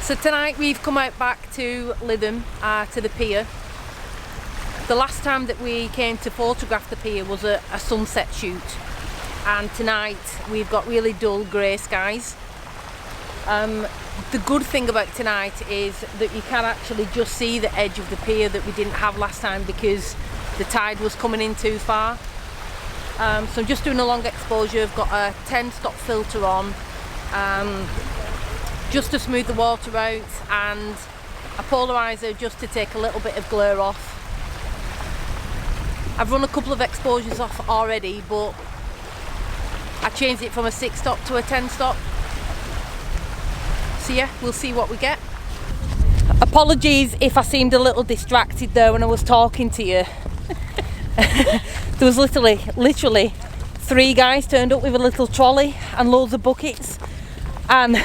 So tonight we've come out back to Lytham, to the pier. The last time that we came to photograph the pier was a sunset shoot, and tonight we've got really dull grey skies. The good thing about tonight is that you can actually just see the edge of the pier that we didn't have last time because the tide was coming in too far. So I'm just doing a long exposure. I've got a 10-stop filter on, just to smooth the water out, and a polarizer just to take a little bit of glare off. I've run a couple of exposures off already, but I changed it from a 6-stop to a 10-stop. So yeah, we'll see what we get. Apologies if I seemed a little distracted there when I was talking to you. There was literally 3 guys turned up with a little trolley and loads of buckets, and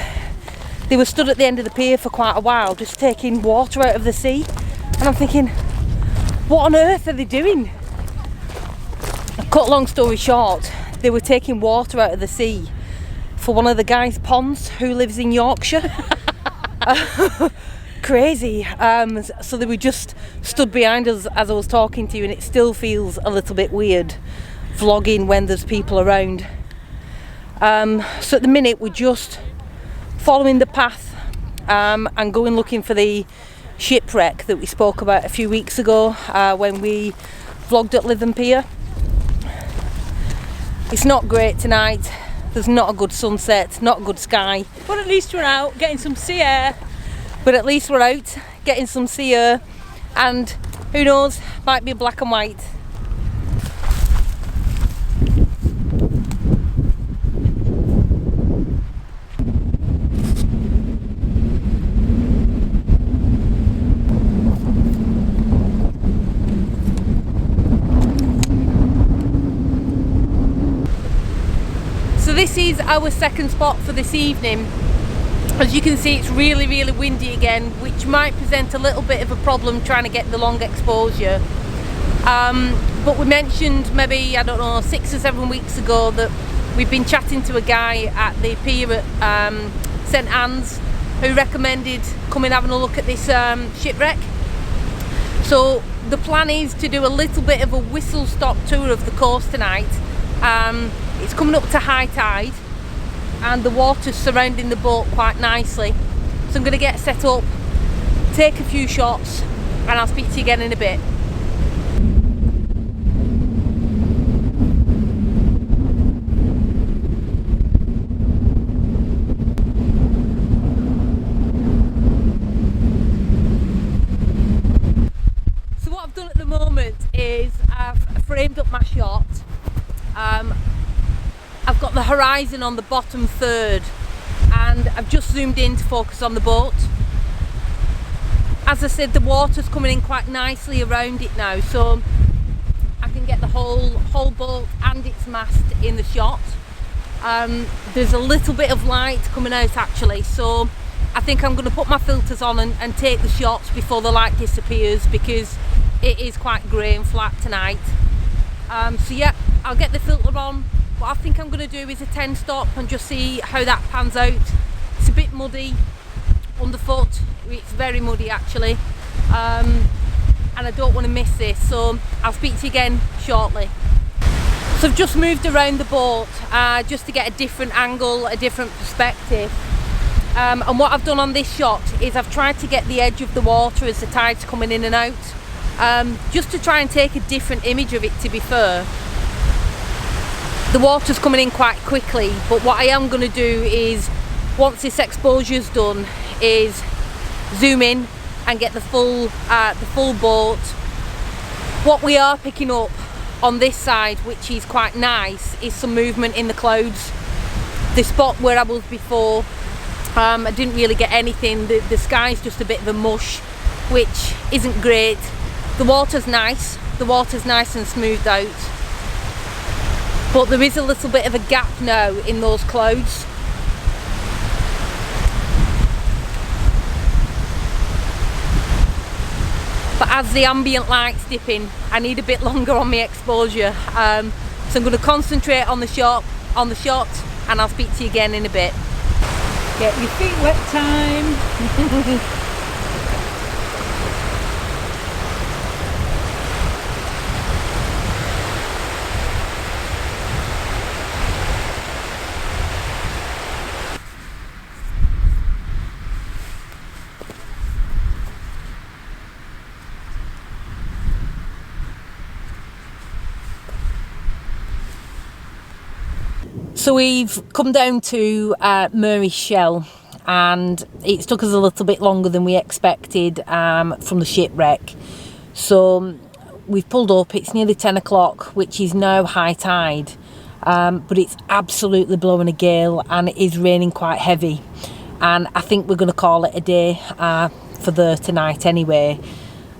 they were stood at the end of the pier for quite a while just taking water out of the sea, and I'm thinking, what on earth are they doing? Cut long story short, they were taking water out of the sea for one of the guys' ponds who lives in Yorkshire. Crazy. So they were just stood behind us as I was talking to you, and it still feels a little bit weird vlogging when there's people around. So at the minute we're just following the path and going looking for the shipwreck that we spoke about a few weeks ago when we vlogged at Lytham Pier. It's not great tonight. There's not a good sunset, not a good sky. But at least we're out getting some sea air. But at least we're out getting some sea air, and who knows, might be black and white. So this is our second spot for this evening. As you can see, it's really windy again, which might present a little bit of a problem trying to get the long exposure. But we mentioned maybe, I don't know, 6 or 7 weeks ago that we've been chatting to a guy at the pier at St Anne's who recommended coming having a look at this shipwreck. So the plan is to do a little bit of a whistle-stop tour of the coast tonight. It's coming up to high tide, and the water's surrounding the boat quite nicely. So I'm going to get set up, take a few shots, and I'll speak to you again in a bit. So what I've done at the moment is I've framed up my shot. I've got the horizon on the bottom third, and I've just zoomed in to focus on the boat. As I said, the water's coming in quite nicely around it now, so I can get the whole boat and its mast in the shot. There's a little bit of light coming out actually, so I think I'm going to put my filters on and take the shots before the light disappears, because it is quite grey and flat tonight. So yeah, I'll get the filter on. What I think I'm going to do is a 10-stop and just see how that pans out. It's a bit muddy underfoot, it's very muddy actually, and I don't want to miss this, so I'll speak to you again shortly. So I've just moved around the boat just to get a different angle, a different perspective, and what I've done on this shot is I've tried to get the edge of the water as the tide's coming in and out, just to try and take a different image of it. To be fair, the water's coming in quite quickly, but what I am going to do is, once this exposure's done, is zoom in and get the full boat. What we are picking up on this side, which is quite nice, is some movement in the clouds. The spot where I was before, I didn't really get anything. The sky's just a bit of a mush, which isn't great. The water's nice and smoothed out, but there is a little bit of a gap now in those clouds. But as the ambient light's dipping, I need a bit longer on my exposure, so I'm going to concentrate on the shot, and I'll speak to you again in a bit. Get your feet wet time. So we've come down to Murray's Shell, and it's took us a little bit longer than we expected from the shipwreck. So we've pulled up, it's nearly 10 o'clock, which is now high tide, but it's absolutely blowing a gale and it is raining quite heavy. And I think we're going to call it a day for tonight anyway.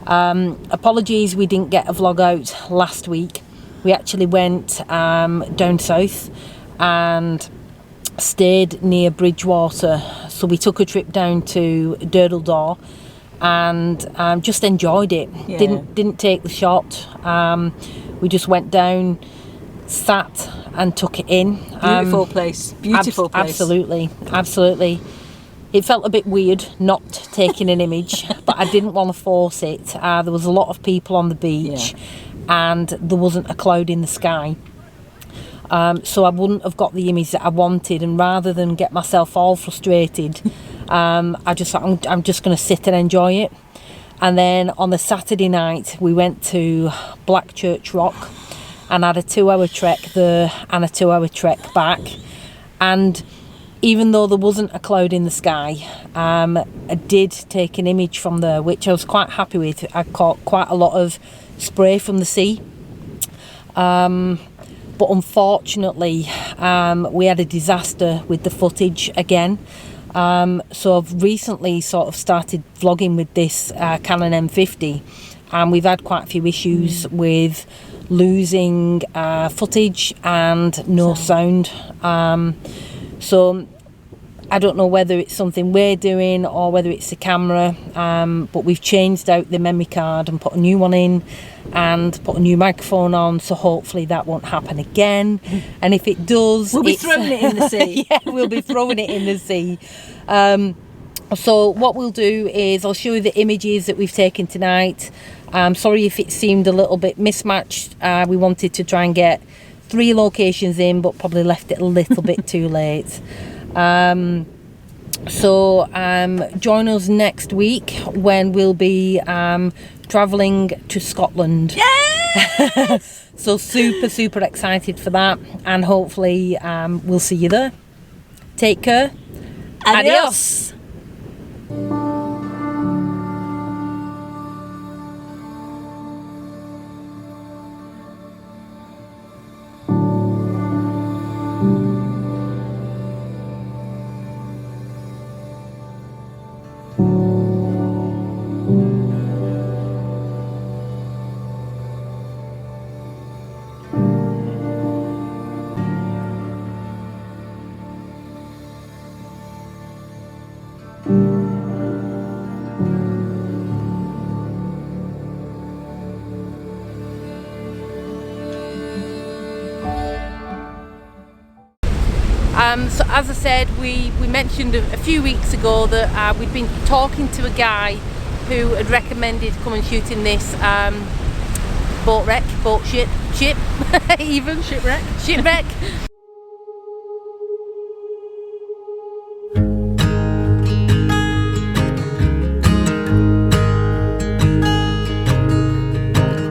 Apologies we didn't get a vlog out last week. We actually went down south and stayed near Bridgewater, so we took a trip down to Durdledore and just enjoyed it. Yeah. Didn't take the shot. We just went down, sat and took it in. Beautiful place. Beautiful place. Absolutely. It felt a bit weird not taking an image, but I didn't want to force it. There was a lot of people on the beach, and there wasn't a cloud in the sky. So I wouldn't have got the image that I wanted, and rather than get myself all frustrated, I just thought I'm just going to sit and enjoy it. And then on the Saturday night we went to Blackchurch Rock and had a 2-hour trek there and a 2-hour trek back. And even though there wasn't a cloud in the sky, I did take an image from there, which I was quite happy with. I caught quite a lot of spray from the sea. But unfortunately, we had a disaster with the footage again. So I've recently sort of started vlogging with this Canon M50, and we've had quite a few issues with losing footage and no sound. So I don't know whether it's something we're doing or whether it's the camera, but we've changed out the memory card and put a new one in and put a new microphone on, so hopefully that won't happen again. And if it does, we'll be throwing it in the sea. Yeah, we'll be throwing it in the sea. So what we'll do is I'll show you the images that we've taken tonight. Sorry if it seemed a little bit mismatched. We wanted to try and get 3 locations in, but probably left it a little bit too late. So join us next week when we'll be travelling to Scotland. Yes! So super excited for that, and hopefully we'll see you there. Take care. Adios. So as I said, we mentioned a few weeks ago that we'd been talking to a guy who had recommended come and shoot in this shipwreck.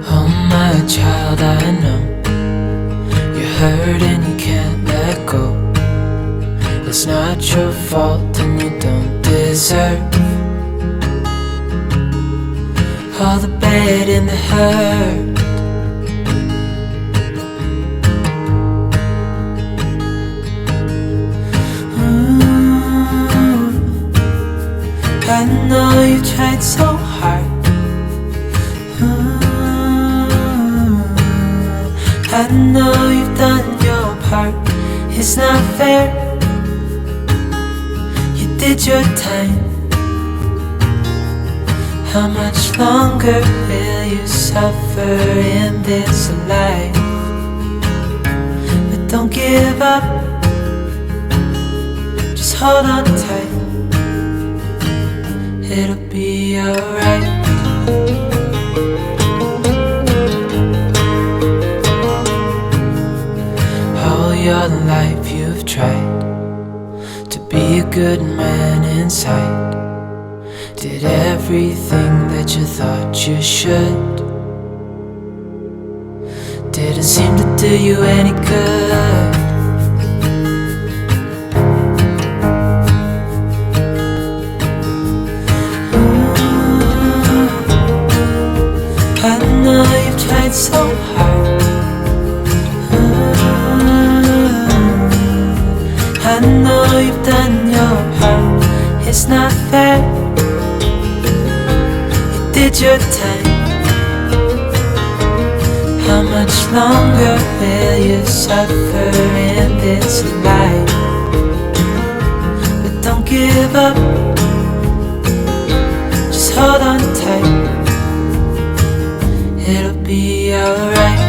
Oh my child, I know you're hurt and you can't let go. It's not your fault and you don't deserve all the bad and the hurt. I know you tried so hard. I know you've done your part. It's not fair. You did your time. How much longer will you suffer in this life? But don't give up. Just hold on tight, it'll be alright. All your life you've tried to be a good man inside, did everything that you thought you should. Didn't seem to do you any good. I know you've tried so hard. I know you've done your part. It's not fair. You did your time. How much longer will you suffer in this life? But don't give up. Just hold on tight. It'll be alright.